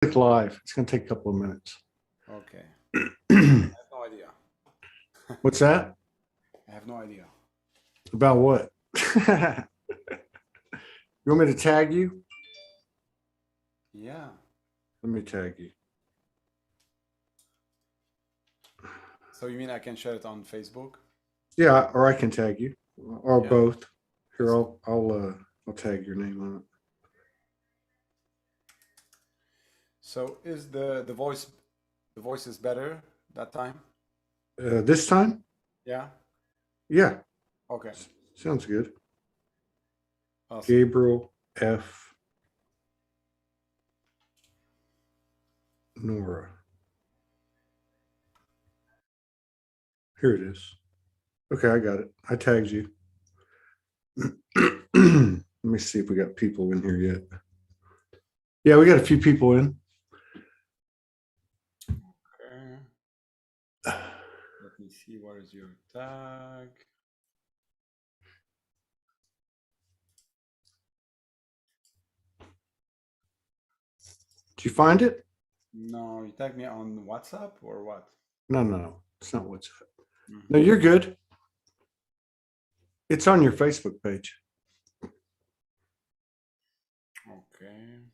click live. It's going to take a couple of minutes. Okay. I have no idea. What's that? I have no idea. About what? You want me to tag you? Yeah. Let me tag you. So you mean I can share it on Facebook? Yeah, or I can tag you, or Yeah. both. Here, Yes. I'll tag your name on So is the voice is better that time? it. This time? Yeah. Yeah, Okay. sounds good. Awesome. Gabriel F. Nohra. Here it is. Okay, I got it. I tagged you. Let me see if we got people in here yet. Yeah, we got a few people in. Okay. Let me see. What is your tag? Did you find it? No, you tag me on WhatsApp or what? No. It's not WhatsApp. Mhm. No, you're good. It's on your Facebook page. Okay.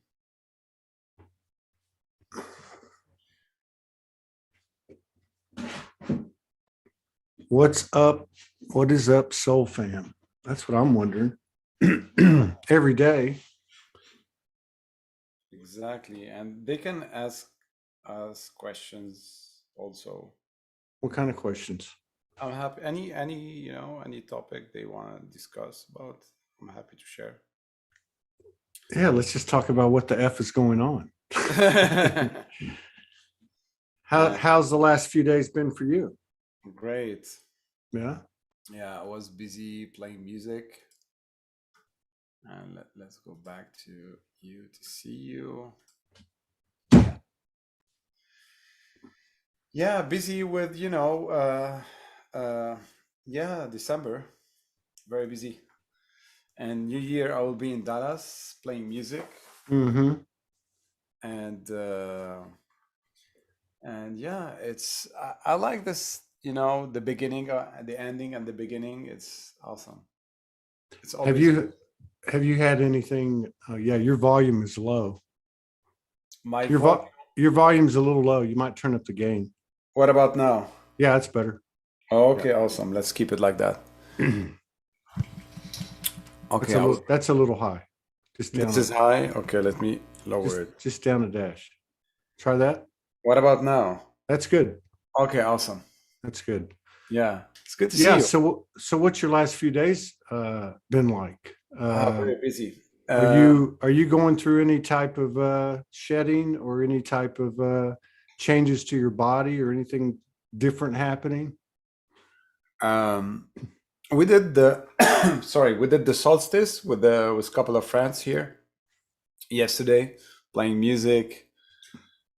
What's up? What is up, Soul Fam? That's what I'm wondering. Every day. Exactly. And they can ask us questions also. What kind of questions? I'm happy. Any topic they want to discuss about, I'm happy to share. Yeah, let's just talk about what the F is going on. How's the last few days been for you? Great. Yeah. Yeah, I was busy playing music. And let's go back to you to see you. Yeah, busy with, December. Very busy. And New Year, I will be in Dallas playing music. Mm-hmm. And yeah, I like this, the beginning, the ending and the beginning. It's awesome. It's Have always you had anything? Yeah, your volume is low. my Your volume. your volume's a little low. You might turn up the gain. What about now? Yeah, that's better. Okay, awesome. Let's keep it like that. That's Okay, a little. That's a little high. Just down. this is high. Okay, let me lower it. Just down a dash. Try that. What about now? That's good. Okay, awesome. That's good. Yeah, it's good to see Yeah. you. So what's your last few days been like? Very busy. Are you going through any type of shedding or any type of changes to your body or anything different happening? We did the we did the solstice with a couple of friends here yesterday, playing music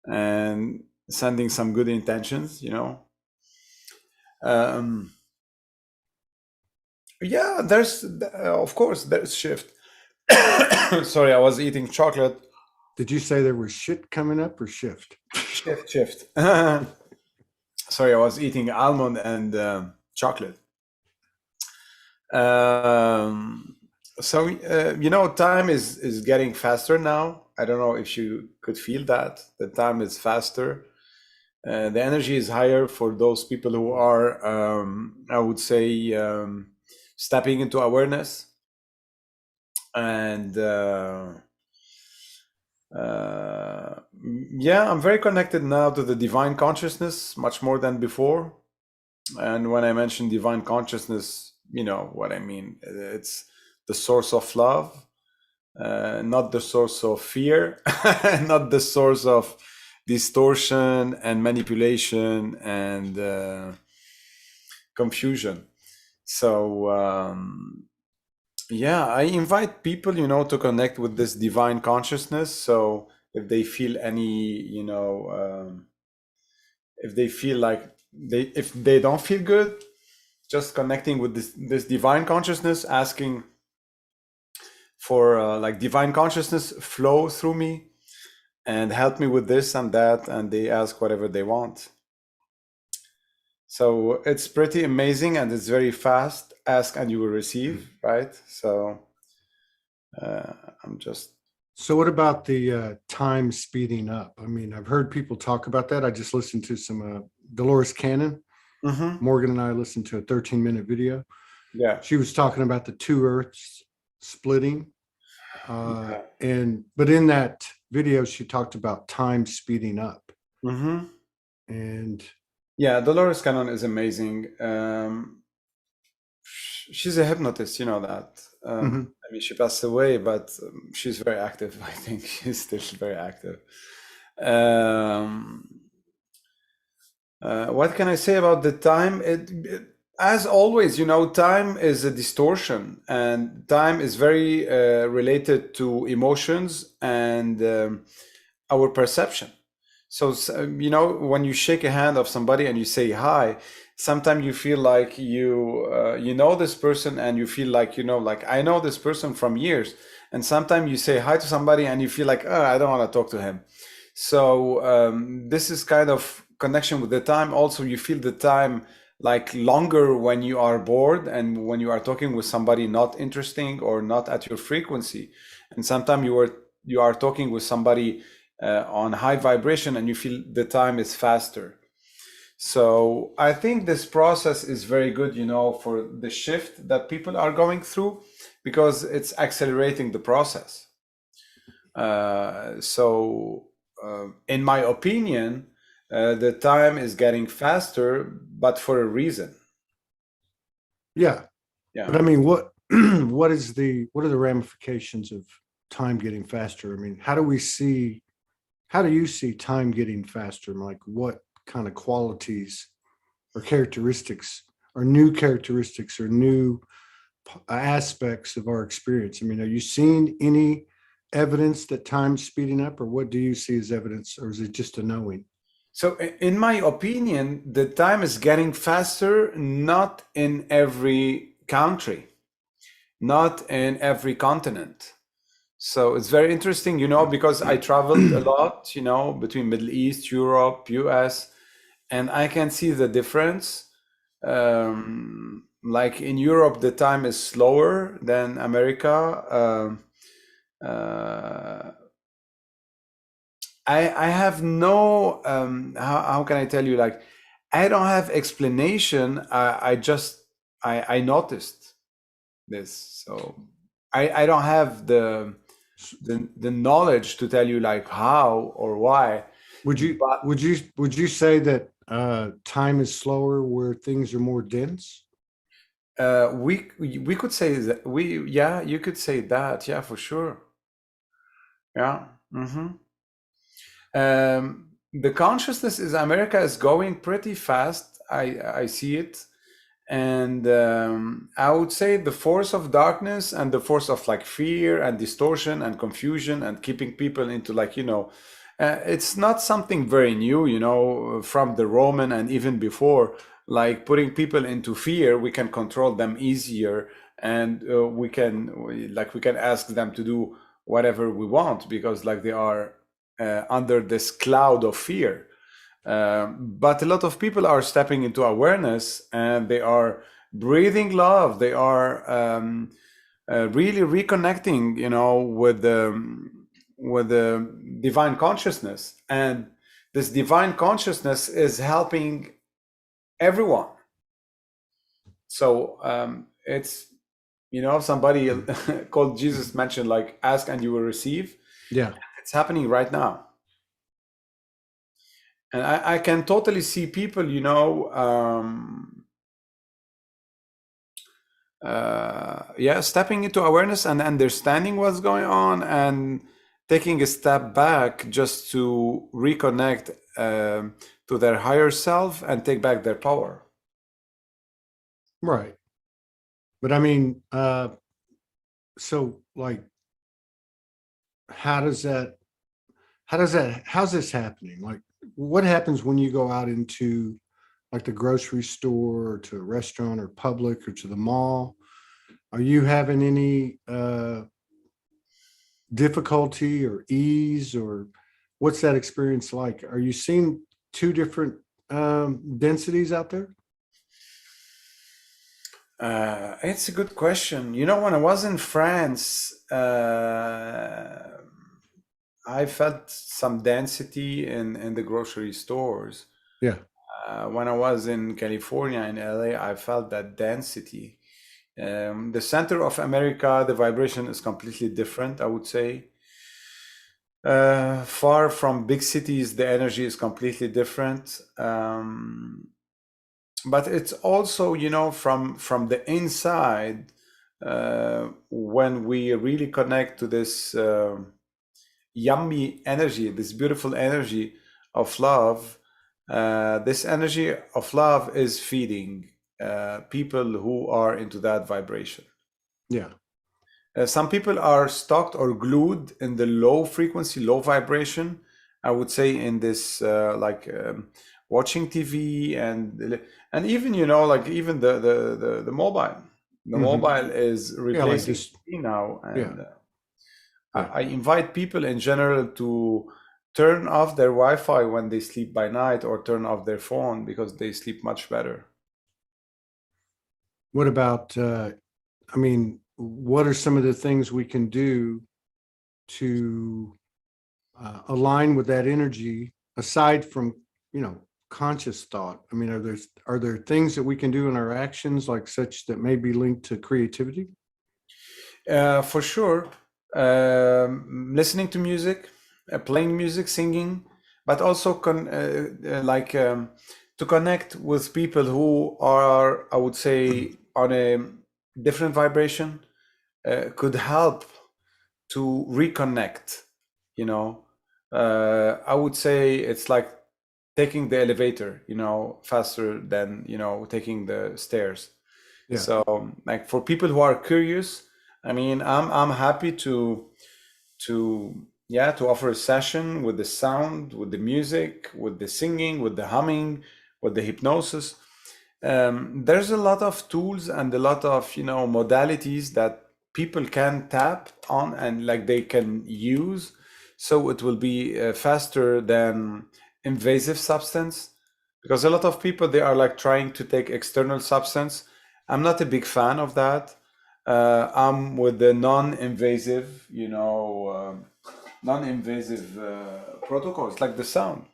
and sending some good intentions, Yeah, there's of course there's shift. Sorry, I was eating chocolate. Did you say there was shit coming up or shift? Shift. Sorry, I was eating almond and chocolate. Time is getting faster now. I don't know if you could feel that. The time is faster. The energy is higher for those people who are, I would say, stepping into awareness. And yeah, I'm very connected now to the divine consciousness, much more than before. And when I mention divine consciousness, you know what I mean. It's the source of love, not the source of fear, not the source of distortion and manipulation and confusion. So yeah, I invite people, to connect with this divine consciousness. So if they feel any, if they feel like if they don't feel good, just connecting with this divine consciousness, asking for like divine consciousness flow through me, and help me with this and that, and they ask whatever they want. So it's pretty amazing, and it's very fast. Ask and you will receive, right? So I'm just. So what about the time speeding up? I mean, I've heard people talk about that. I just listened to some Dolores Cannon. Mhm. Morgan and I listened to a 13-minute video. Yeah. She was talking about the two Earths splitting. Yeah. But in that video, she talked about time speeding up. Mm-hmm. And yeah, Dolores Cannon is amazing. She's a hypnotist, you know that. mhm. I mean, she passed away, but she's very active. I think she's still very active. What can I say about the time? As always, you know, time is a distortion, and time is very related to emotions and our perception. So, you know, when you shake a hand of somebody and you say hi, sometimes you feel like you know this person, and you feel like, you know, like I know this person from years. And sometimes you say hi to somebody and you feel like, oh, I don't want to talk to him. So this is kind of connection with the time. Also, you feel the time like longer when you are bored and when you are talking with somebody not interesting or not at your frequency. And sometimes you are talking with somebody on high vibration and you feel the time is faster. So I think this process is very good, you know, for the shift that people are going through, because it's accelerating the process. In my opinion, the time is getting faster, but for a reason. Yeah. Yeah. But I mean, what what are the ramifications of time getting faster? I mean, how do you see time getting faster? Like what kind of qualities or characteristics or new characteristics or new aspects of our experience? I mean, are you seeing any evidence that time's speeding up, or what do you see as evidence, or is it just a knowing? So, in my opinion, the time is getting faster, not in every country, not in every continent. So it's very interesting, you know, because I traveled a lot, you know, between Middle East, Europe, US, and I can see the difference. Like in Europe, the time is slower than America. Uh, I have no how can I tell you, like I don't have explanation. I noticed this, so I don't have the knowledge to tell you like how or why. But Would you say that time is slower where things are more dense? we could say that yeah, you could say that, yeah, for sure. Yeah. The consciousness is America is going pretty fast. I see it. And I would say the force of darkness and the force of like fear and distortion and confusion and keeping people into like, you know, it's not something very new, you know, from the Roman and even before, like putting people into fear, we can control them easier, and we can ask them to do whatever we want because like they are under this cloud of fear. But a lot of people are stepping into awareness and they are breathing love. They are really reconnecting, you know, with the divine consciousness, and this divine consciousness is helping everyone. So it's, you know, somebody called Jesus mentioned like ask and you will receive. Yeah. It's happening right now. And I can totally see people, you know, stepping into awareness and understanding what's going on and taking a step back just to reconnect to their higher self and take back their power. Right. But I mean, so like, how does that, how's this happening? Like, what happens when you go out into like the grocery store or to a restaurant or public or to the mall? Are you having any difficulty or ease or what's that experience like? Are you seeing two different densities out there? It's a good question. You know, when I was in France, I felt some density in the grocery stores. Yeah. When I was in California, in LA, I felt that density. The center of America, the vibration is completely different, I would say. Far from big cities, the energy is completely different. But it's also, you know, from the inside, when we really connect to this yummy energy, this beautiful energy of love, this energy of love is feeding people who are into that vibration. Yeah. Some people are stuck or glued in the low frequency, low vibration. I would say in this watching TV and even, you know, like even the mobile. The Hmm. mobile is Yeah. Like replacing this. TV now, Yeah. and Yeah. I invite people in general to turn off their Wi-Fi when they sleep by night, or turn off their phone, because they sleep much better. What about, I mean, what are some of the things we can do to align with that energy aside from, you know, conscious thought? I mean, are there things that we can do in our actions like such that may be linked to creativity? For sure, listening to music, playing music, singing, but also to connect with people who are, I would say, on a different vibration, could help to reconnect. You know, I would say it's like taking the elevator, you know, faster than, you know, taking the stairs. Yeah. So, like for people who are curious, I mean, I'm happy to offer a session with the sound, with the music, with the singing, with the humming, with the hypnosis. There's a lot of tools and a lot of, you know, modalities that people can tap on and like they can use, so it will be faster than invasive substance, because a lot of people, they are like trying to take external substance. I'm not a big fan of that. I'm with the non-invasive, you know, non-invasive protocols like the sound.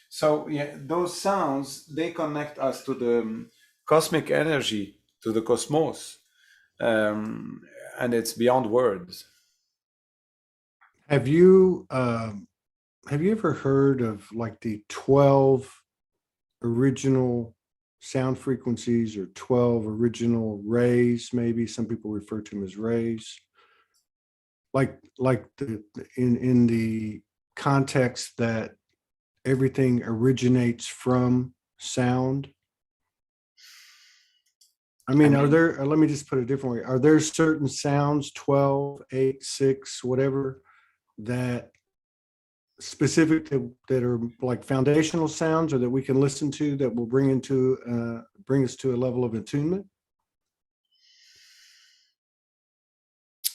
So yeah, those sounds, they connect us to the cosmic energy, to the cosmos, um, and it's beyond words. Have you have you ever heard of like the 12 original sound frequencies or 12 original rays? Maybe some people refer to them as rays. Like in the context that everything originates from sound. I I mean, are mean, there, let me just put it a different way. Are there certain sounds, 12, 8, 6, whatever, that specific that are like foundational sounds or that we can listen to that will bring us to a level of attunement?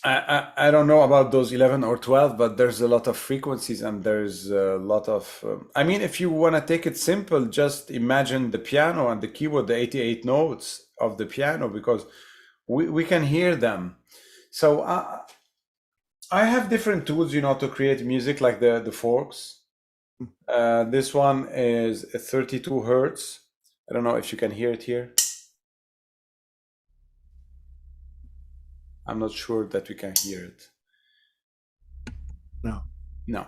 I don't know about those 11 or 12, but there's a lot of frequencies and there's a lot of. I mean, if you want to take it simple, just imagine the piano and the keyboard, the 88 notes of the piano, because we can hear them. So I have different tools, you know, to create music, like the forks. This one is 32 hertz. I don't know if you can hear it here. I'm not sure that we can hear it. No. No.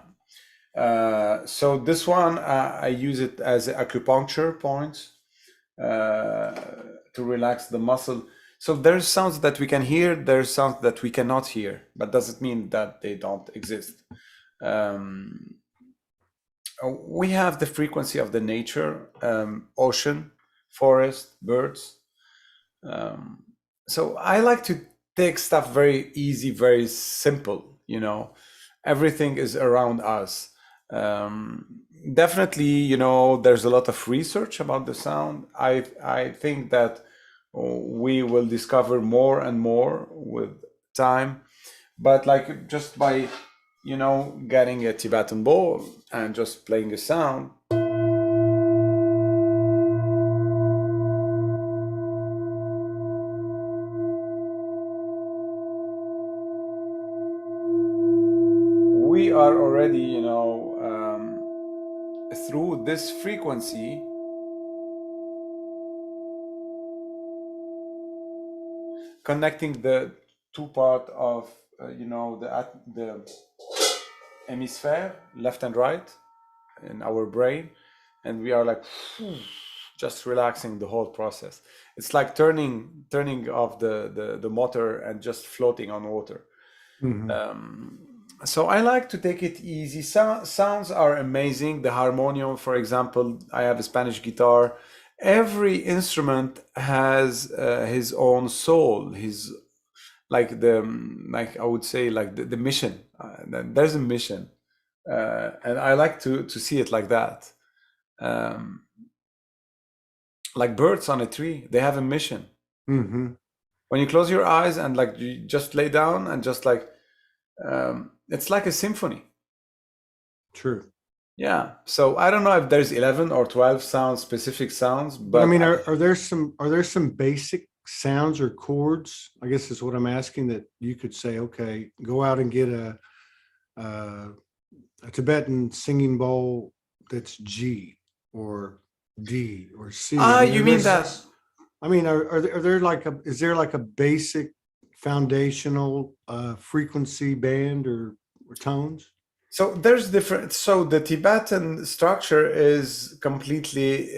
So this one, I use it as acupuncture points to relax the muscle. So there's sounds that we can hear, there's sounds that we cannot hear, but doesn't mean that they don't exist. Um, we have the frequency of the nature, ocean, forest, birds. So I like to take stuff very easy, very simple, you know. Everything is around us. Definitely, there's a lot of research about the sound. I think that we will discover more and more with time, but like just by getting a Tibetan bowl and just playing a sound, we are already through this frequency connecting the two part of the hemisphere, left and right, in our brain, and we are like just relaxing the whole process. It's like turning off the motor and just floating on water. So I like to take it easy. Sounds are amazing. The harmonium, for example, I have a Spanish guitar. Every instrument has his own soul, his like I would say like the mission. There's a mission, and I like to see it like that. Like birds on a tree, they have a mission. When you close your eyes and like you just lay down and just like it's like a symphony. True. Yeah. So I don't know if there's 11 or 12 specific sounds, but I mean, are there some basic sounds or chords, I guess is what I'm asking, that you could say, okay, go out and get a Tibetan singing bowl that's G or D or C. I mean, you mean that? I mean, are there like is there like a basic foundational frequency band or tones? So there's different. So the Tibetan structure is completely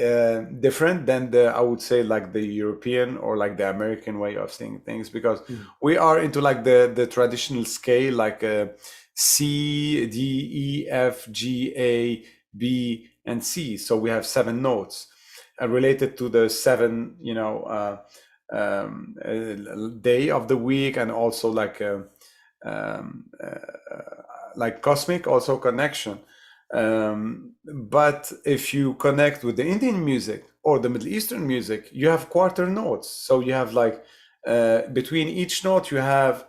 different than I would say like the European or like the American way of seeing things, because we are into like the traditional scale, like C, D, E, F, G, A, B, and C. So we have 7 notes related to the 7, day of the week, and also like cosmic also connection. But if you connect with the Indian music or the Middle Eastern music, you have quarter notes. So you have like between each note you have,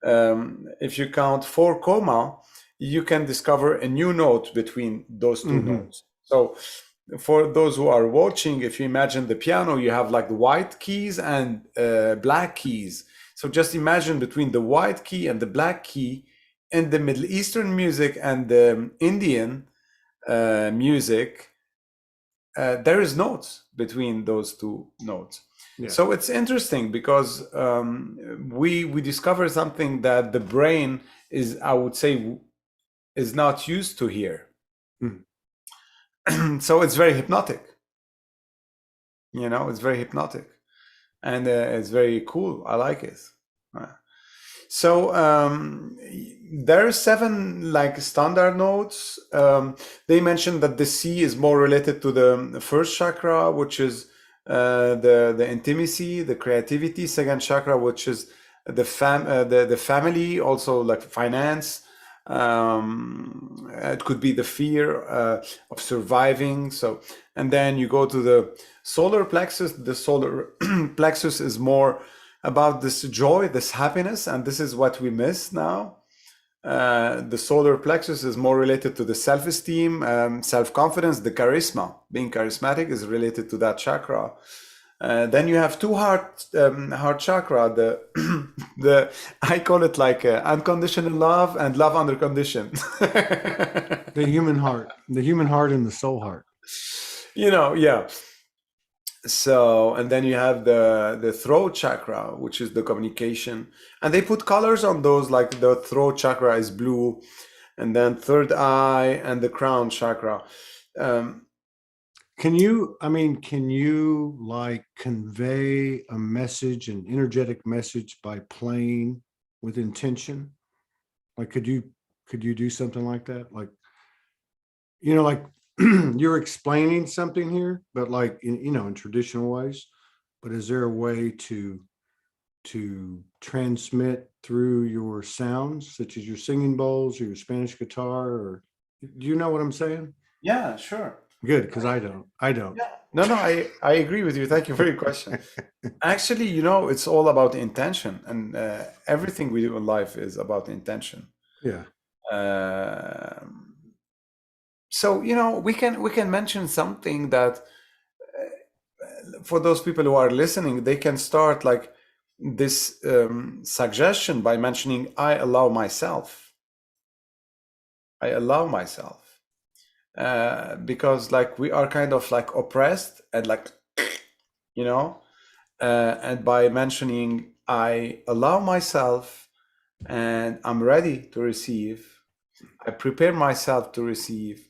if you count 4 comma, you can discover a new note between those 2 notes. So for those who are watching, if you imagine the piano, you have like the white keys and black keys. So just imagine between the white key and the black key in the Middle Eastern music and the Indian music, there is notes between those 2 notes. Yeah. So it's interesting because we discover something that the brain is, I would say, is not used to hear. So it's very hypnotic. It's very hypnotic, and it's very cool. I like it. So there are 7 like standard notes. They mentioned that the C is more related to the first chakra, which is the intimacy, the creativity. Second chakra, which is the family, also like finance. It could be the fear of surviving. So, and then you go to the solar plexus. The solar plexus is more about this joy, this happiness, and this is what we miss now. The solar plexus is more related to the self-esteem, self-confidence, the charisma. Being charismatic is related to that chakra. Then you have 2 heart chakra. The I call it like unconditional love and love under condition. The human heart and the soul heart. Yeah. So, and then you have the throat chakra, which is the communication, and they put colors on those, like the throat chakra is blue, and then third eye and the crown chakra. Can you like convey a message, an energetic message, by playing with intention? Like, could you do something like that? Like, like you're explaining something here, but like in traditional ways. But is there a way to transmit through your sounds, such as your singing bowls or your Spanish guitar, or Do you know what I'm saying? Yeah, sure. Good, because I don't. I don't. Yeah. No, no, I agree with you. Thank you for your question. Actually, it's all about intention, and everything we do in life is about intention. Yeah. Um, so, we can mention something that for those people who are listening, they can start like this suggestion by mentioning, I allow myself. I allow myself. Because like we are kind of like oppressed and like, and by mentioning, I allow myself and I'm ready to receive, I prepare myself to receive,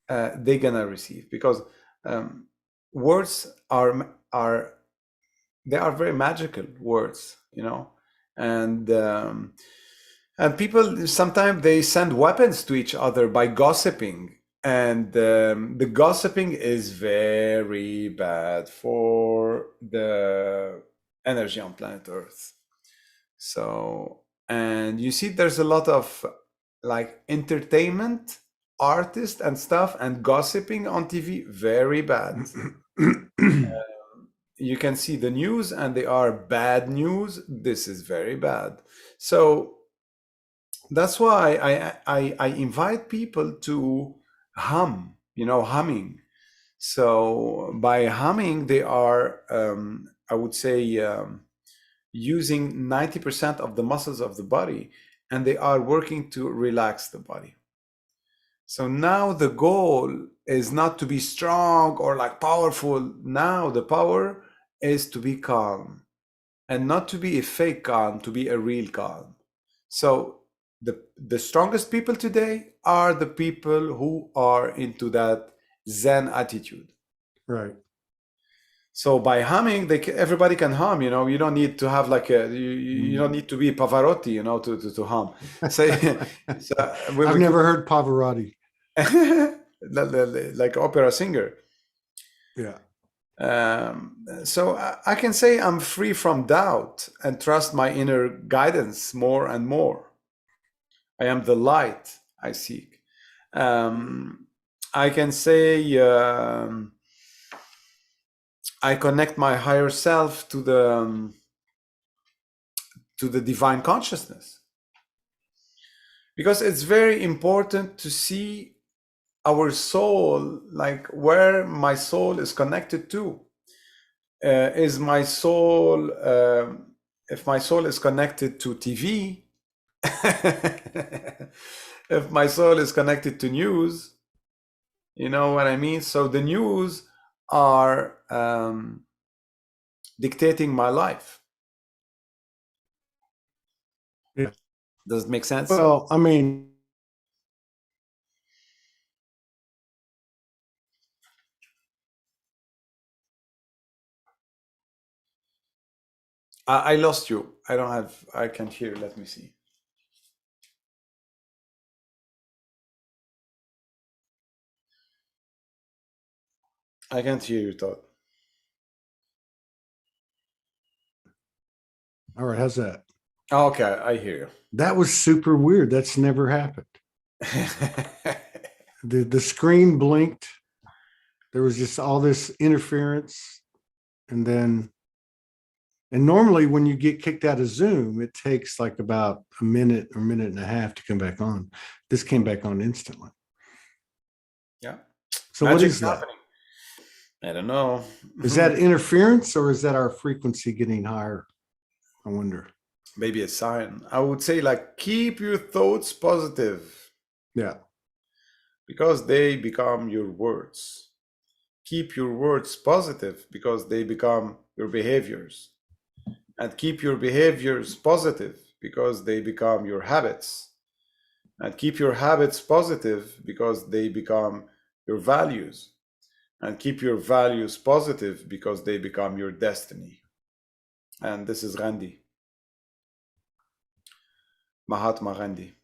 they're gonna receive, because words are they are very magical words, and people sometimes they send weapons to each other by gossiping, and the gossiping is very bad for the energy on planet Earth. So, and you see there's a lot of like entertainment artists and stuff, and gossiping on TV, very bad. You can see the news and they are bad news. This is very bad. So that's why I invite people to humming. So by humming, they are, I would say, using 90% of the muscles of the body, and they are working to relax the body. So now the goal is not to be strong or like powerful. Now the power is to be calm, and not to be a fake calm, to be a real calm. So the strongest people today are the people who are into that Zen attitude. Right. So by humming, everybody can hum. You don't need to have like you don't need to be Pavarotti, to hum. So, I've never heard Pavarotti. Like opera singer. Yeah. So I can say I'm free from doubt and trust my inner guidance more and more. I am the light I seek. I can say I connect my higher self to the divine consciousness, because it's very important to see our soul, like where my soul is connected to. Is my soul, if my soul is connected to TV, if my soul is connected to news, you know what I mean? So the news are dictating my life. Yeah. Does it make sense? Well, I mean, I lost you. I can't hear. Let me see. I can't hear you, Todd. all right, how's that? Oh, okay, I hear That was super weird. That's never happened. you. The screen blinked. There was just all this interference, and normally when you get kicked out of Zoom, it takes like about a minute or minute and a half to come back on. This came back on instantly. Yeah. So what is that? Happening. I don't know. Is that interference, or is that our frequency getting higher? I wonder. Maybe a sign. I would say like keep your thoughts positive. Yeah. Because they become your words. Keep your words positive because they become your behaviors. And keep your behaviors positive because they become your habits. And keep your habits positive because they become your values. And keep your values positive because they become your destiny. And this is Gandhi. Mahatma Gandhi.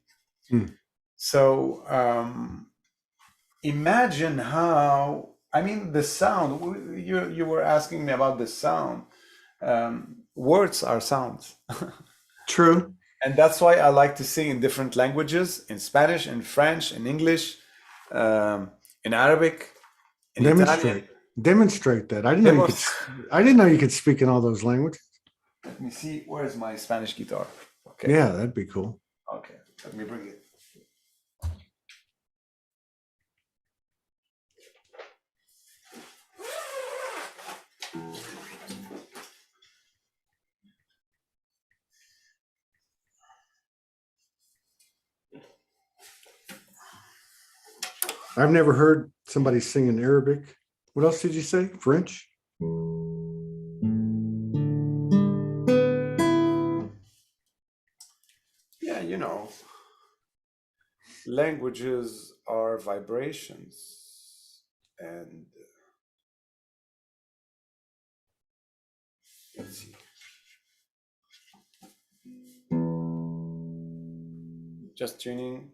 So imagine how, the sound, you were asking me about the sound. Words are sounds. True. And that's why I like to sing in different languages, in Spanish, in French, in English, in Arabic, in Italian. Demonstrate that. I didn't know you could speak in all those languages. Let me see. Where's my Spanish guitar? Okay. Yeah, that'd be cool. Okay. Let me bring it. I've never heard somebody sing in Arabic. What else did you say? French? Yeah, languages are vibrations, and let's see. Just tuning.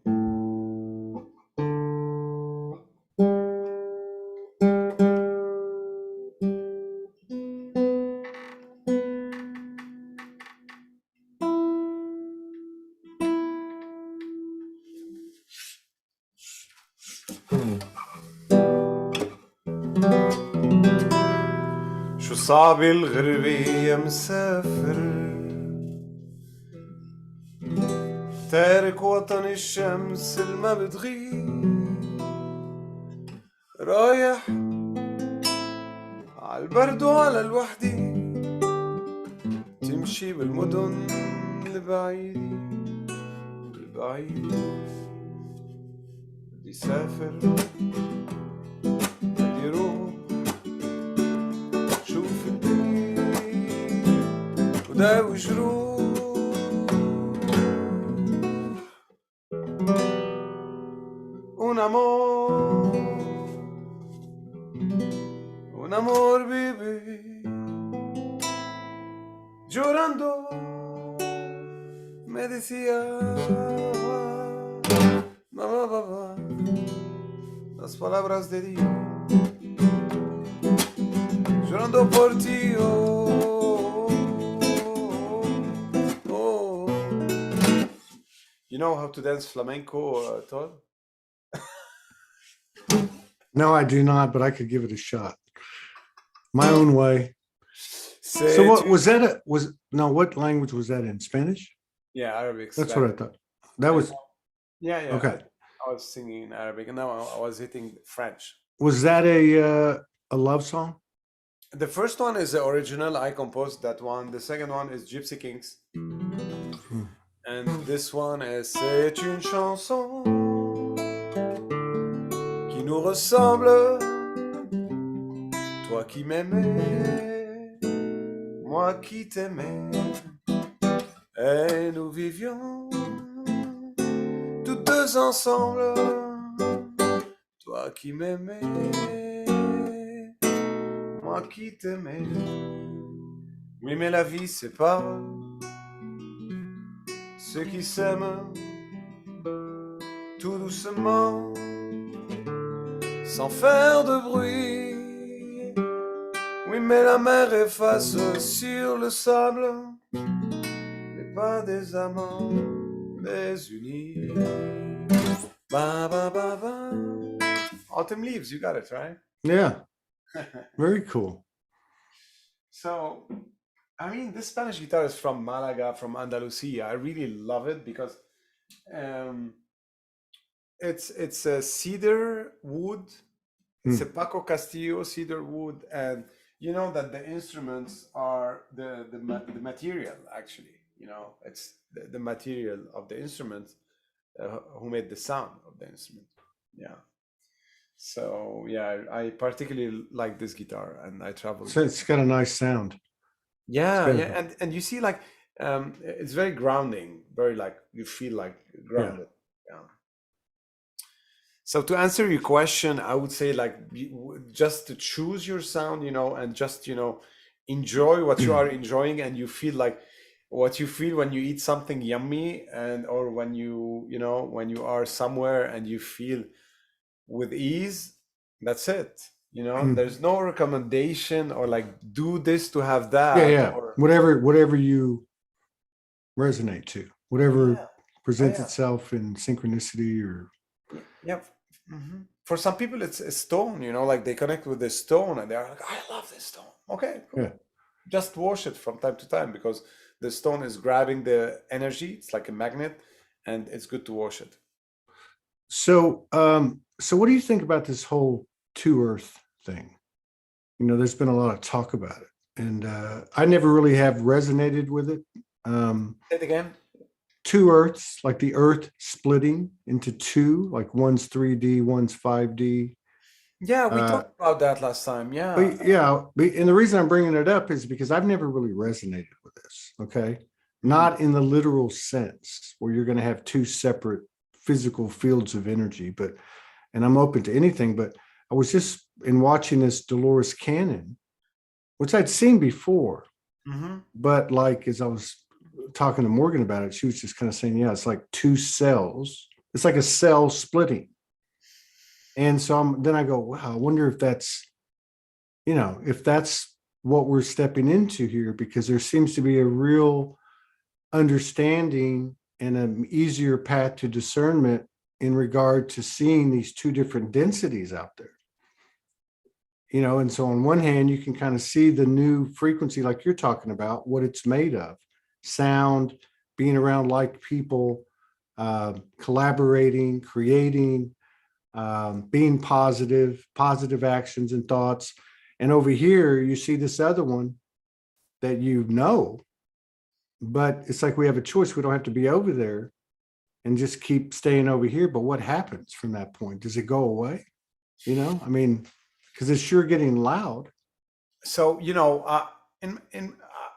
شو صعب الغربة يا مسافر، تارك وطن الشمس الما بتغيب، رايح عالبرد وعلى الوحدة، تمشي بالمدن البعيدة البعيدة. بدي سافر، بدي روح شوف الدنيا وداوي جروح. Un amor baby, llorando me decía mamá, papá, las palabras de Dios, llorando por ti, oh. You know how to dance flamenco, Todd? No, I do not, but I could give it a shot. My own way. So what was that? What language was that in? Spanish? Yeah, Arabic. That's what I thought. That was. Yeah. Okay. I was singing in Arabic, and now I was hitting French. Was that a love song? The first one is the original. I composed that one. The second one is Gypsy Kings. And this one is C'est une chanson qui nous ressemble, toi qui m'aimais, moi qui t'aimais, et nous vivions tous deux ensemble, toi qui m'aimais, moi qui t'aimais. Oui, mais la vie sépare ceux qui s'aiment tout doucement, sans faire de bruit. Oui, mais la mer efface sur le sable les pas des amants désunis. Ba, ba, ba, ba. Autumn leaves, you got it, right? Yeah. Very cool. So, I mean, this Spanish guitar is from Malaga, from Andalusia. I really love it because it's a cedar wood. It's a Paco Castillo cedar wood, and you know that the instruments are the material. Actually, it's the material of the instrument who made the sound of the instrument. Yeah. So yeah, I particularly like this guitar, and I travel. So it's got a nice sound. Yeah, and you see, like, it's very grounding, very like you feel like grounded. Yeah. So to answer your question, I would say like just to choose your sound, and just enjoy what you are enjoying, and you feel like what you feel when you eat something yummy, and or when when you are somewhere and you feel with ease. That's it. There's no recommendation or like do this to have that. Yeah. Or whatever you resonate to, whatever presents itself in synchronicity or. Yeah. For some people, it's a stone, like they connect with the stone and they're like, I love this stone. Okay, Yeah. cool. Just wash it from time to time because the stone is grabbing the energy. It's like a magnet, and it's good to wash it. So what do you think about this whole two Earth thing? There's been a lot of talk about it, and I never really have resonated with it. Say it again. Two Earths, like the Earth splitting into two, like one's 3D, one's 5D. Yeah, we Uh, talked about that last time. Yeah. but yeah, and the reason I'm bringing it up is because I've never really resonated with this. Okay, Mm, not in the literal sense where you're going to have two separate physical fields of energy, but and I'm open to anything. But I was just in watching this Dolores Cannon, which I'd seen before, mhm. but like as I was talking to Morgan about it, she was just kind of saying, yeah, it's like two cells. It's like a cell splitting. And so then I go, wow, I wonder if that's what we're stepping into here, because there seems to be a real understanding and an easier path to discernment in regard to seeing these two different densities out there. And so on one hand, you can kind of see the new frequency, like you're talking about, what it's made of: sound, being around like people, collaborating, creating, being positive actions and thoughts. And over here, you see this other one that but it's like we have a choice. We don't have to be over there and just keep staying over here. But what happens from that point? Does it go away? I mean, because it's sure getting loud. So,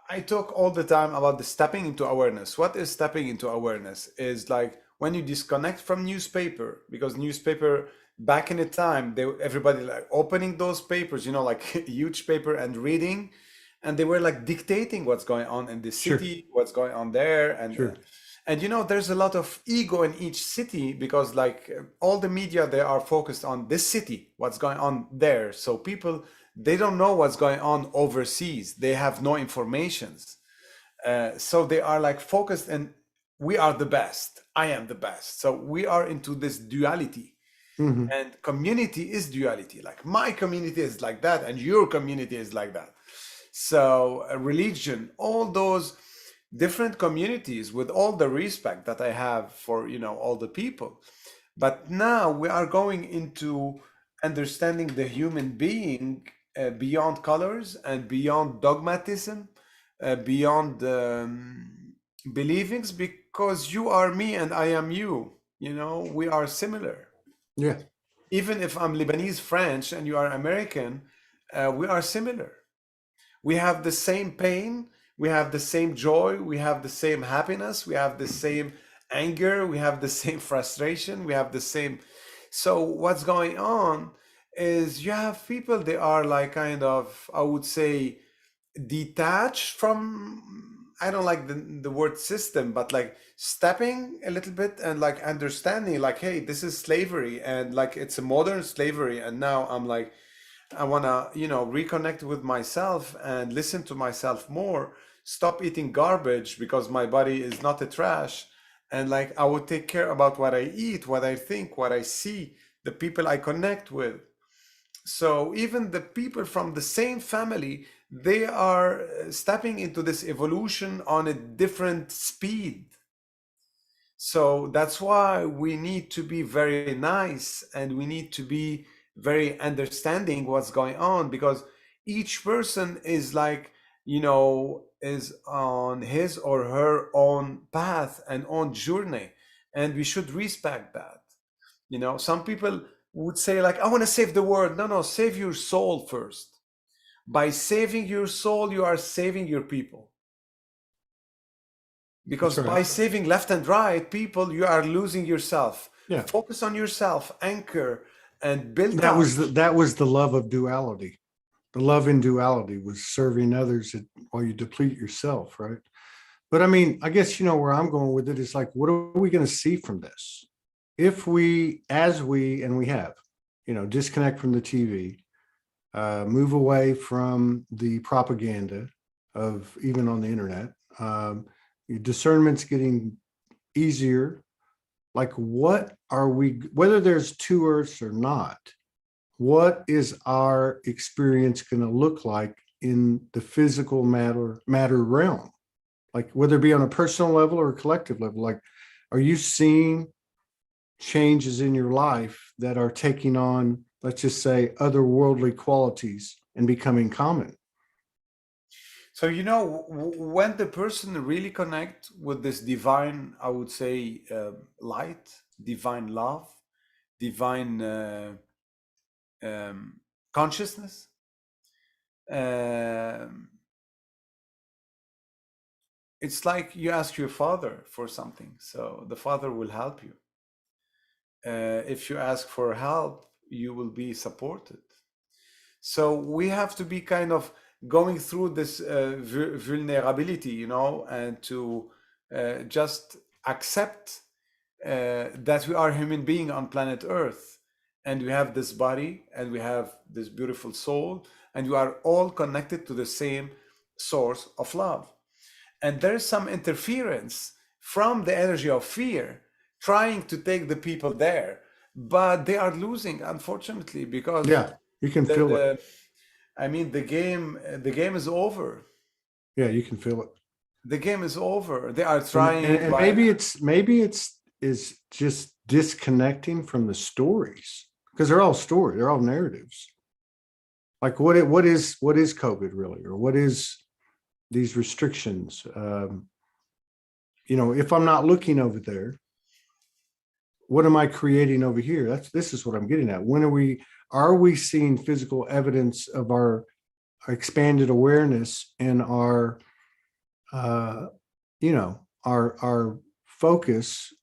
I talk all the time about the stepping into awareness. What is stepping into awareness? Is like when you disconnect from newspaper, because newspaper back in the time, everybody like opening those papers, like huge paper and reading, and they were like dictating what's going on in the Sure, city, what's going on there, sure. and there's a lot of ego in each city because like all the media, they are focused on this city, what's going on there. So people, they don't know what's going on overseas. They have no informations. So they are like focused and we are the best. I am the best. So we are into this duality. Hmm. And community is duality. Like my community is like that and your community is like that. So religion, all those different communities, with all the respect that I have for all the people, but now we are going into understanding the human being beyond colors and beyond dogmatism, beyond believings, because you are me and I am you. We are similar. Yeah. Even if I'm Lebanese French and you are American, we are similar. We have the same pain, we have the same joy, we have the same happiness, we have the same anger, we have the same frustration, we have the same. So what's going on is you have people, they are like kind of, I would say, detached from, I don't like the word system, but like stepping a little bit and like understanding like, hey, this is slavery and like it's a modern slavery. And now I'm like, I want to, reconnect with myself and listen to myself more, stop eating garbage because my body is not a trash. And like, I would take care about what I eat, what I think, what I see, the people I connect with. So even the people from the same family, they are stepping into this evolution on a different speed. So that's why we need to be very nice and we need to be very understanding what's going on, because each person is like, is on his or her own path and own journey. And we should respect that. Some people would say like, I want to save the world. No, no, save your soul first. By saving your soul, you are saving your people. That's Because right. by saving left and right people, you are losing yourself. Yeah. Focus on yourself, anchor, and build That up. was the love of duality. The love in duality was serving others while you deplete yourself, right? But I mean, I guess where I'm going with it is like, what are we going to see from this? If we, as we, and we have, disconnect from the TV, move away from the propaganda of even on the internet, your discernment's getting easier. like what are we, whether there's two Earths or not, what is our experience going to look like in the physical matter realm? Like whether it be on a personal level or a collective level, like are you seeing changes in your life that are taking on, let's just say, otherworldly qualities and becoming common? So, when the person really connect with this divine, I would say, light, divine love, divine consciousness, um, it's like you ask your father for something, so the father will help you. If you ask for help, you will be supported. So we have to be kind of going through this vulnerability, and to just accept that we are human being on planet Earth, and we have this body, and we have this beautiful soul, and we are all connected to the same source of love. And there is some interference from the energy of fear trying to take the people there, but they are losing, unfortunately, because Yeah, you can feel it. I mean, the game is over. Yeah, you can feel it. The game is over. They are And, trying and by maybe it's is just disconnecting from the stories, because they're all stories, they're all narratives. Like what is COVID really, or what is these restrictions? If I'm not looking over there, what am I creating over here? This is what I'm getting at. When are we seeing physical evidence of our expanded awareness and our our focus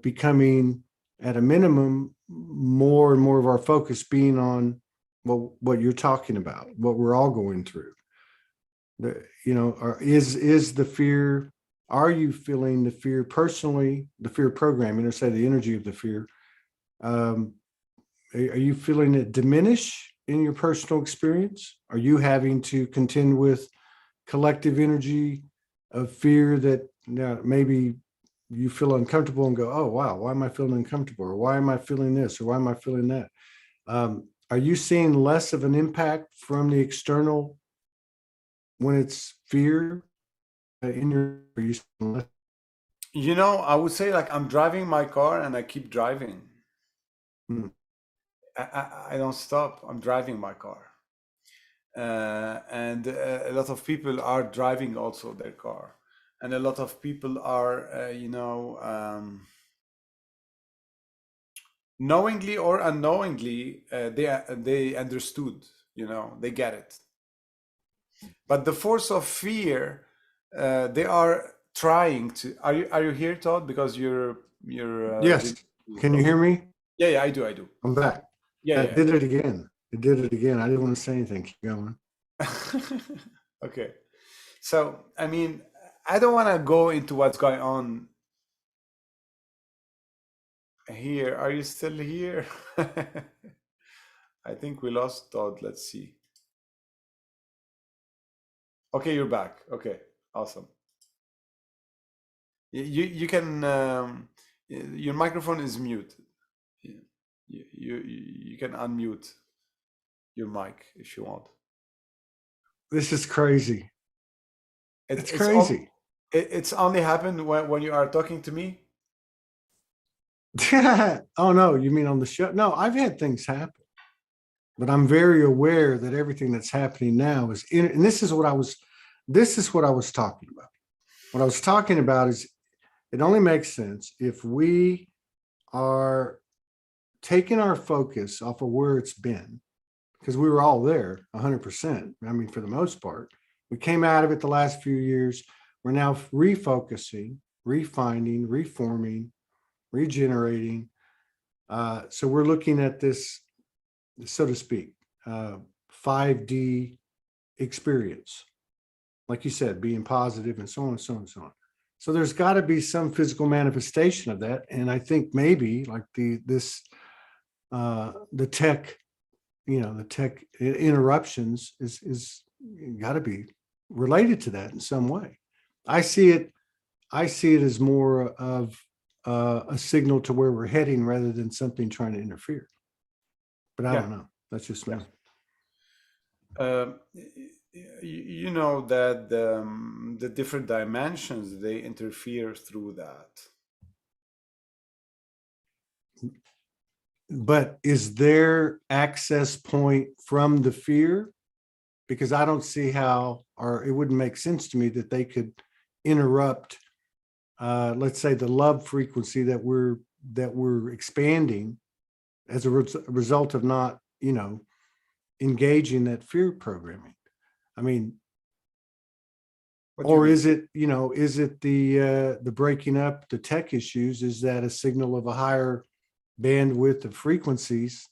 becoming, at a minimum, more and more of our focus being on what you're talking about, what we're all going through? Is the fear, are you feeling the fear personally, the fear programming, or say the energy of the fear? Are you feeling it diminish in your personal experience? Are you having to contend with collective energy of fear that maybe you feel uncomfortable and go, oh, wow, why am I feeling uncomfortable? Or why am I feeling this? Or why am I feeling that? Are you seeing less of an impact from the external when it's fear in your, are you seeing less? I would say, like, I'm driving my car and I keep driving. Hmm. I don't stop. I'm driving my car. And a lot of people are driving also their car. And a lot of people are, knowingly or unknowingly, they understood, they get it. But the force of fear, they are trying to. Are you here, Todd? Because you're Yes. Can you hear okay. me? Yeah, I do. I'm back. Yeah, It did it again. It did it again. I didn't want to say anything. Keep going. Okay. So, I mean, I don't want to go into what's going on here. Are you still here? I think we lost Todd. Let's see. Okay, you're back. Okay, awesome. You can your microphone is muted. You can unmute your mic if you want. This is crazy. It's It's all, crazy. it's only happened when you are talking to me. Oh no, you mean on the show? No, I've had things happen, but I'm very aware that everything that's happening now is in, and this is what I was talking about. What I was talking about is, it only makes sense if we are taking our focus off of where it's been, because we were all there 100%. I mean, for the most part, we came out of it the last few years. We're now refocusing, refining, reforming, regenerating. So we're looking at this, so to speak, 5D experience, like you said, being positive and so on and so on and so on. So there's got to be some physical manifestation of that. And I think maybe like the tech, the tech interruptions is got to be related to that in some way. I see it as more of a signal to where we're heading rather than something trying to interfere. But I Yeah. don't know. That's just me. You know that the different dimensions, they interfere through that. But is there access point from the fear? Because I don't see how, or it wouldn't make sense to me that they could interrupt, let's say, the love frequency that we're expanding as a result of not, engaging that fear programming. I mean, or is it, is it the breaking up the tech issues? Is that a signal of a higher bandwidth of frequencies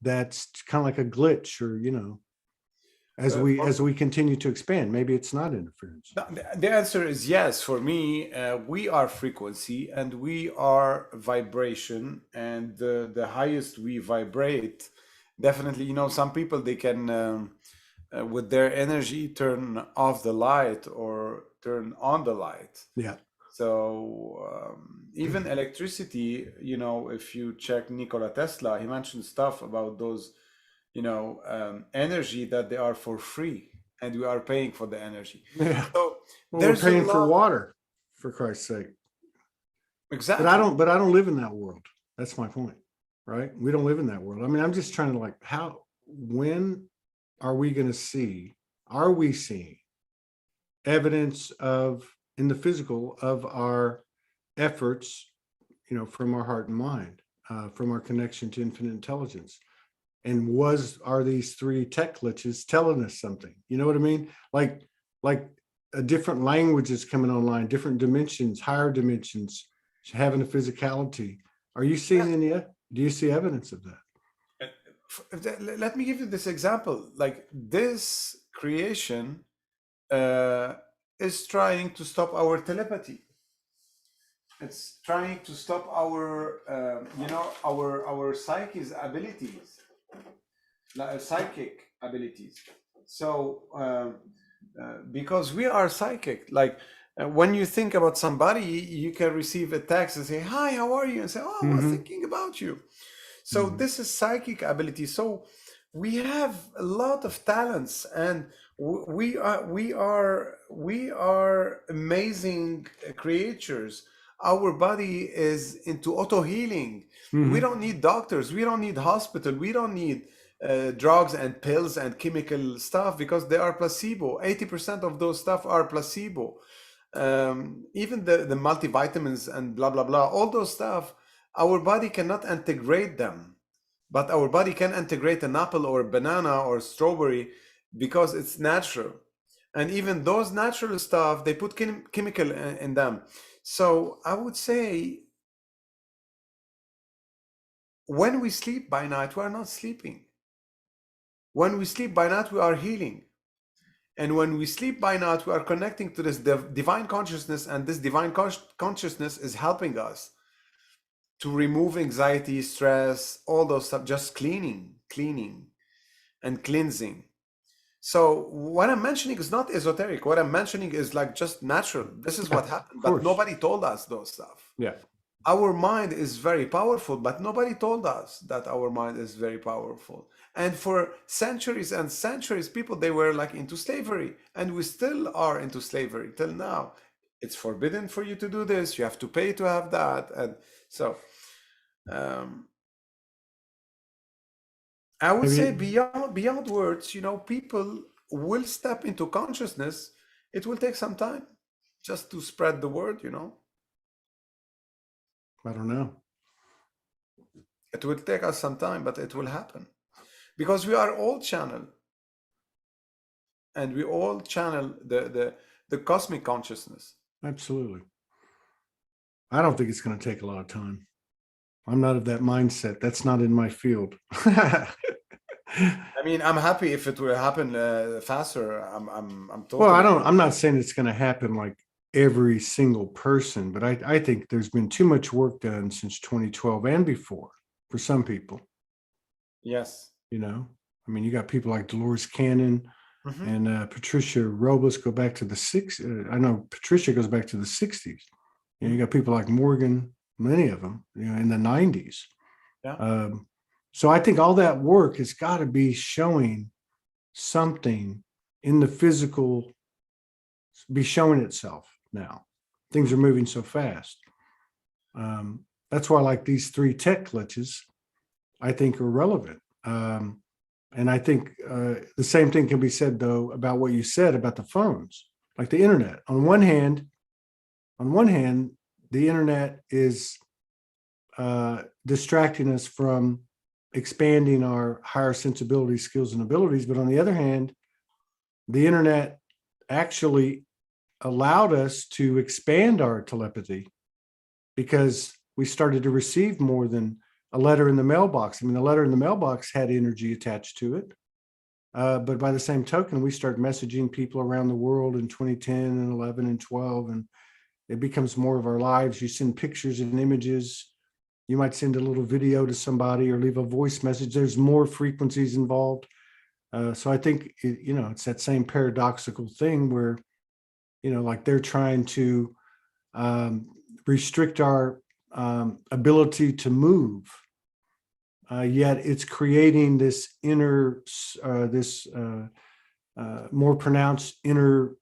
that's kind of like a glitch, or as we continue to expand, maybe it's not interference? The answer is yes. For me, we are frequency and we are vibration, and the highest we vibrate, definitely, some people, they can with their energy turn off the light or turn on the light. Yeah. So even electricity, if you check Nikola Tesla, he mentioned stuff about those, energy that they are for free, and we are paying for the energy. Yeah. So well, we're paying for water, for Christ's sake. Exactly. But I don't live in that world. That's my point, right? We don't live in that world. I mean, I'm just trying to when are we going to see, are we seeing evidence of, in the physical, of our efforts, from our heart and mind, from our connection to infinite intelligence? And are these three tech glitches telling us something? You know what I mean? Like a different language is coming online, different dimensions, higher dimensions, having a physicality. Are you seeing do you see evidence of that? Let me give you this example. Like, this creation is trying to stop our telepathy. It's trying to stop our, our psyche's abilities, psychic abilities. So, because we are psychic, like when you think about somebody, you can receive a text and say, "Hi, how are you?" And say, "Oh, I was thinking about you." So this is psychic ability. So we have a lot of talents, and we are amazing creatures. Our body is into auto healing. We don't need doctors. We don't need hospital. We don't need drugs and pills and chemical stuff, because they are placebo. 80% of those stuff are placebo. Even the multivitamins and blah blah blah, all those stuff, our body cannot integrate them, but our body can integrate an apple or a banana or a strawberry, because it's natural. And even those natural stuff, they put chemical in them. So I would say, when we sleep by night, we are not sleeping. When we sleep by night, we are healing. And when we sleep by night, we are connecting to this divine consciousness, and this divine consciousness is helping us to remove anxiety, stress, all those stuff, just cleaning and cleansing. So what I'm mentioning is not esoteric. What I'm mentioning is like just natural. This is what happened, but nobody told us those stuff. Yeah. Our mind is very powerful, but nobody told us that our mind is very powerful. And for centuries and centuries, people, they were like into slavery, and we still are into slavery till now. It's forbidden for you to do this. You have to pay to have that. And so I would say beyond words, people will step into consciousness. It will take some time just to spread the word, I don't know. It will take us some time, but it will happen, because we are all channel, and we all channel the cosmic consciousness. Absolutely. I don't think it's going to take a lot of time. I'm not of that mindset. That's not in my field. I mean, I'm happy if it will happen faster. I'm totally. Well, I'm not saying it's going to happen like every single person, but I think there's been too much work done since 2012 and before for some people. Yes. I mean, you got people like Dolores Cannon and Patricia Robles go back to the 60s. I know Patricia goes back to the 60s. You know, you got people like Morgan, many of them, you know, in the 90s. Yeah. So I think all that work has got to be showing something in the physical, be showing itself now. Things are moving so fast. That's why, like these 3 tech glitches, I think are relevant. And I think the same thing can be said, though, about what you said about the phones, like the internet. On one hand, the internet is distracting us from expanding our higher sensibility skills and abilities. But on the other hand, the internet actually allowed us to expand our telepathy because we started to receive more than a letter in the mailbox. I mean, the letter in the mailbox had energy attached to it. But by the same token, we start messaging people around the world in 2010 and 11 and 12, and it becomes more of our lives. You send pictures and images. You might send a little video to somebody or leave a voice message. There's more frequencies involved. So I think, you know, it's that same paradoxical thing where, you know, like they're trying to restrict our ability to move. Yet it's creating this inner, more pronounced inner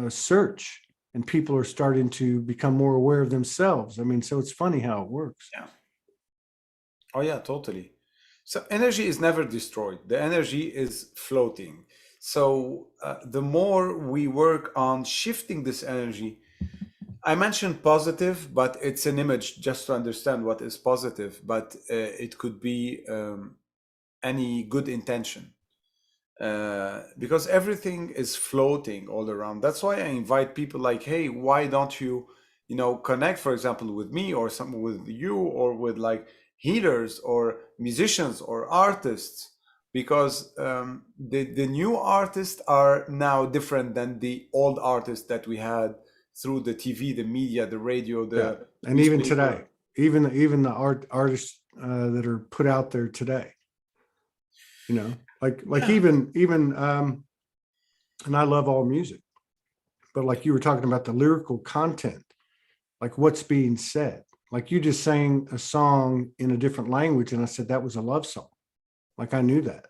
search, and people are starting to become more aware of themselves. I mean, so it's funny how it works. Yeah. Oh yeah, totally. So energy is never destroyed. The energy is floating. So the more we work on shifting this energy, I mentioned positive, but it's an image just to understand what is positive, but it could be any good intention. Because everything is floating all around. That's why I invite people like, hey, why don't you, you know, connect, for example, with me or some with you or with like healers or musicians or artists, because the new artists are now different than the old artists that we had through the TV, the media, the radio, Yeah, the and even newspaper. today, even the artists that are put out there today, you know, like Yeah. even and I love all music, but like you were talking about the lyrical content, like what's being said. Like you just sang a song in a different language, and I said that was a love song. Like I knew that.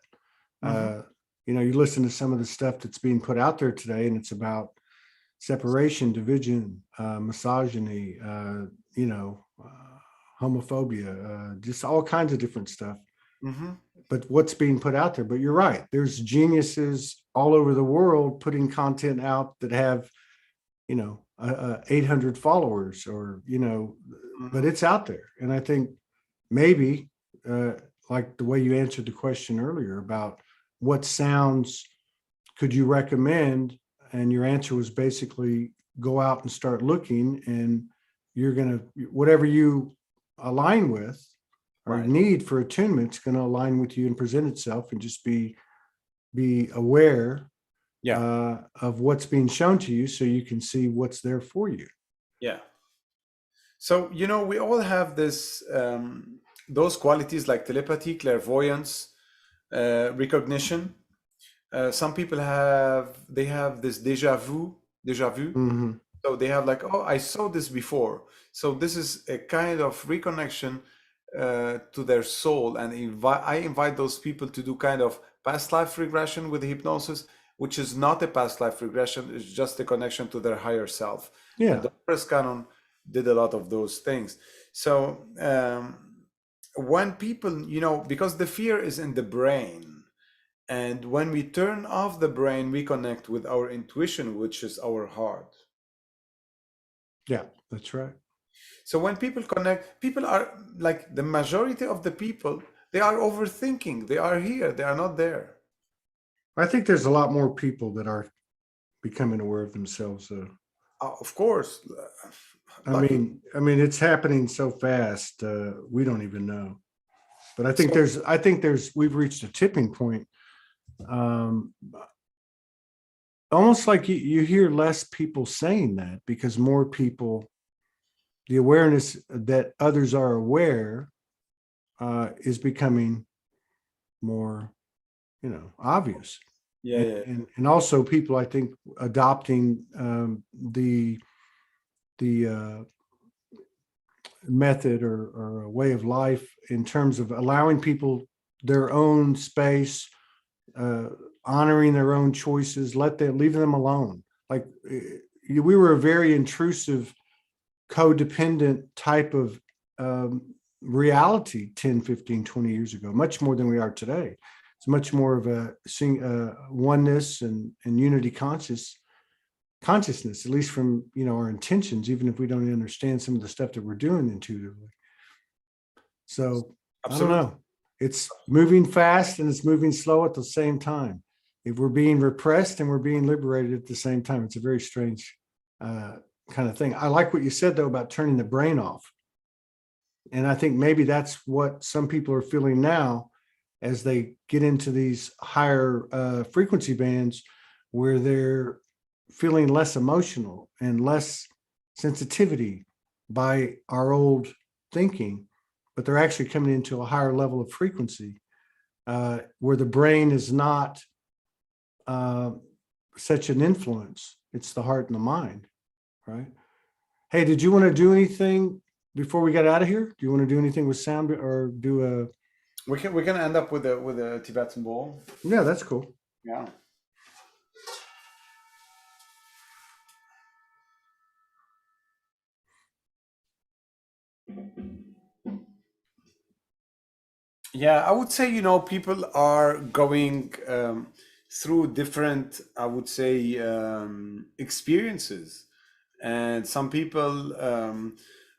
Mhm. You know, you listen to some of the stuff that's being put out there today, and it's about separation, division, misogyny, you know, homophobia, just all kinds of different stuff. Mhm. But what's being put out there? But you're right. There's geniuses all over the world putting content out that have, you know, 800 followers, or, you know, but Mhm. it's out there. And I think maybe, uh, like the way you answered the question earlier about what sounds could you recommend, and your answer was basically go out and start looking, and you're going to, whatever you align with or Right. need for attunement, it's going to align with you and present itself, and just be aware Yeah. of what's being shown to you so you can see what's there for you. Yeah. So, you know, we all have this, those qualities like telepathy, clairvoyance, recognition. Some people they have this deja vu. Mm-hmm. So they have like, oh, I saw this before. So this is a kind of reconnection to their soul. And I invite those people to do kind of past life regression with hypnosis, which is not a past life regression. It's just a connection to their higher self. And Yeah. the first canon did a lot of those things. So when people, you know, because the fear is in the brain, and when we turn off the brain, we connect with our intuition, which is our heart. Yeah, that's right. So when people connect, people are like the majority of the people, they are overthinking. They are here, they are not there. I think there's a lot more people that are becoming aware of themselves. Of course, luckily. I mean, it's happening so fast. We don't even know. But So I think we've reached a tipping point. Um, Almost like you hear less people saying that, because more people, the awareness that others are aware is becoming more, you know, obvious. yeah, yeah, And also people, I think, adopting the method or a way of life in terms of allowing people their own space, honoring their own choices, leave them alone. Like we were a very intrusive, codependent type of reality 10, 15, 20 years ago, much more than we are today. It's much more of a oneness and unity consciousness, at least from our intentions, even if we don't understand some of the stuff that we're doing intuitively. So Absolutely. I don't know. It's moving fast and it's moving slow at the same time. If we're being repressed and we're being liberated at the same time, it's a very strange kind of thing. I like what you said though about turning the brain off. And I think maybe that's what some people are feeling now as they get into these higher frequency bands where they're feeling less emotional and less sensitivity by our old thinking, but they're actually coming into a higher level of frequency where the brain is not such an influence. It's the heart and the mind, right? Hey, did you want to do anything before we get out of here? Do you want to do anything with sound or do a? We can end up with a Tibetan bowl. Yeah, that's cool. Yeah. Yeah, I would say, people are going through different, I would say, experiences. And some people,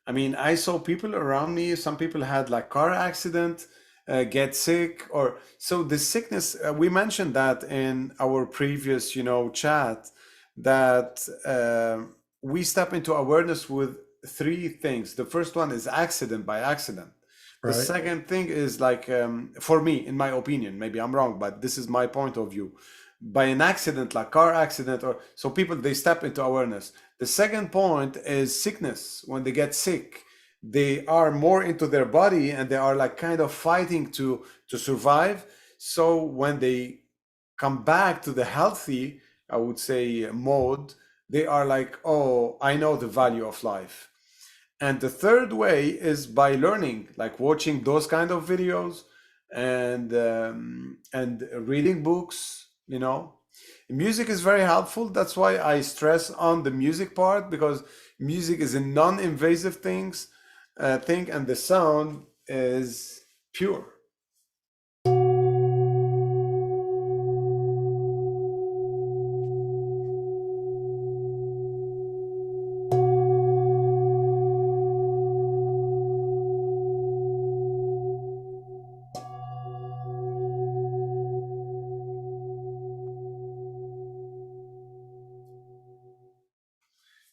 I saw people around me, some people had like car accident, get sick, or so the sickness, we mentioned that in our previous, chat, that we step into awareness with three things. The first one is accident by accident. The Right. second thing is like, for me, in my opinion, maybe I'm wrong, but this is my point of view. By an accident, like car accident, or so people, they step into awareness. The second point is sickness. When they get sick, they are more into their body and they are like kind of fighting to survive. So when they come back to the healthy, I would say, mode, they are like, oh, I know the value of life. And the third way is by learning, like watching those kind of videos and reading books. Music is very helpful. That's why I stress on the music part, because music is a non-invasive thing, and the sound is pure.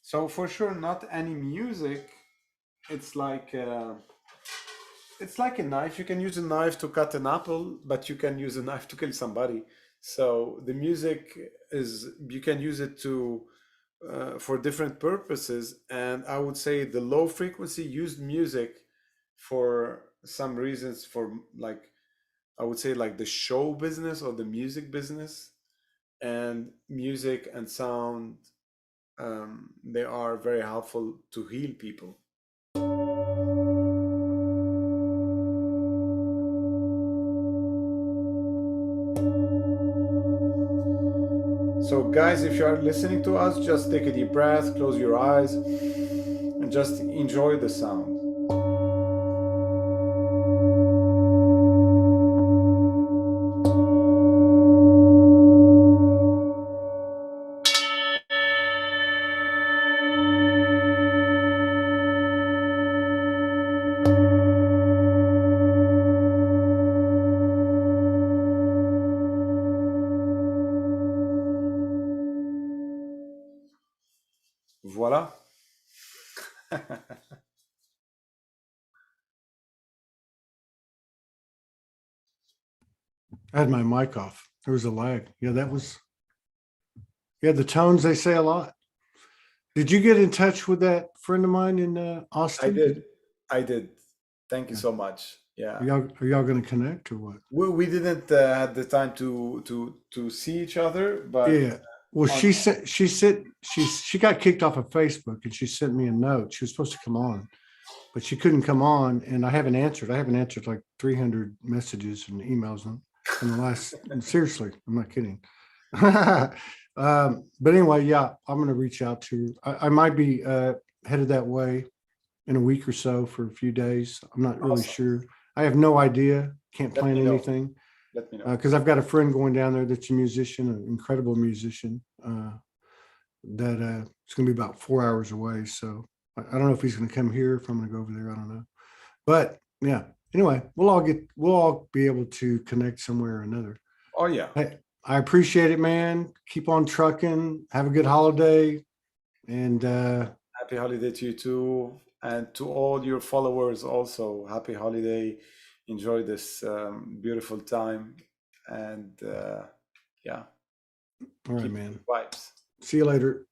So for sure, not any music. It's like a knife. You can use a knife to cut an apple, but you can use a knife to kill somebody. So the music you can use it for different purposes. And I would say the low frequency used music for some reasons, for like, I would say like the show business or the music business. And music and sound, they are very helpful to heal people. So guys, if you are listening to us, just take a deep breath, close your eyes, and just enjoy the sound. Voila. I had my mic off. There was a lag. Yeah, the tones, they say a lot. Did you get in touch with that friend of mine in Austin? I did. Thank you so much. Yeah. Are y'all going to connect or what? We didn't have the time to see each other, but Yeah. Well, she got kicked off of Facebook and she sent me a note. She was supposed to come on, but she couldn't come on, and I haven't answered. I haven't answered like 300 messages and emails in the last. Seriously, I'm not kidding. But anyway, yeah, I'm going to reach out to her. I might be headed that way in a week or so for a few days. I'm not really Awesome. sure. I have no idea. Can't Let plan me know. anything Let me know. because I've got a friend going down there that's a musician, an incredible musician. That it's going to be about 4 hours away. So I don't know if he's going to come here, if I'm going to go over there. I don't know. But yeah, anyway, we'll all be able to connect somewhere or another. Oh yeah. Hey, I appreciate it, man. Keep on trucking. Have a good holiday. And Happy holiday to you too, and to all your followers also. Happy holiday. Enjoy this beautiful time, and yeah, all right, keep man. vibes. See you later.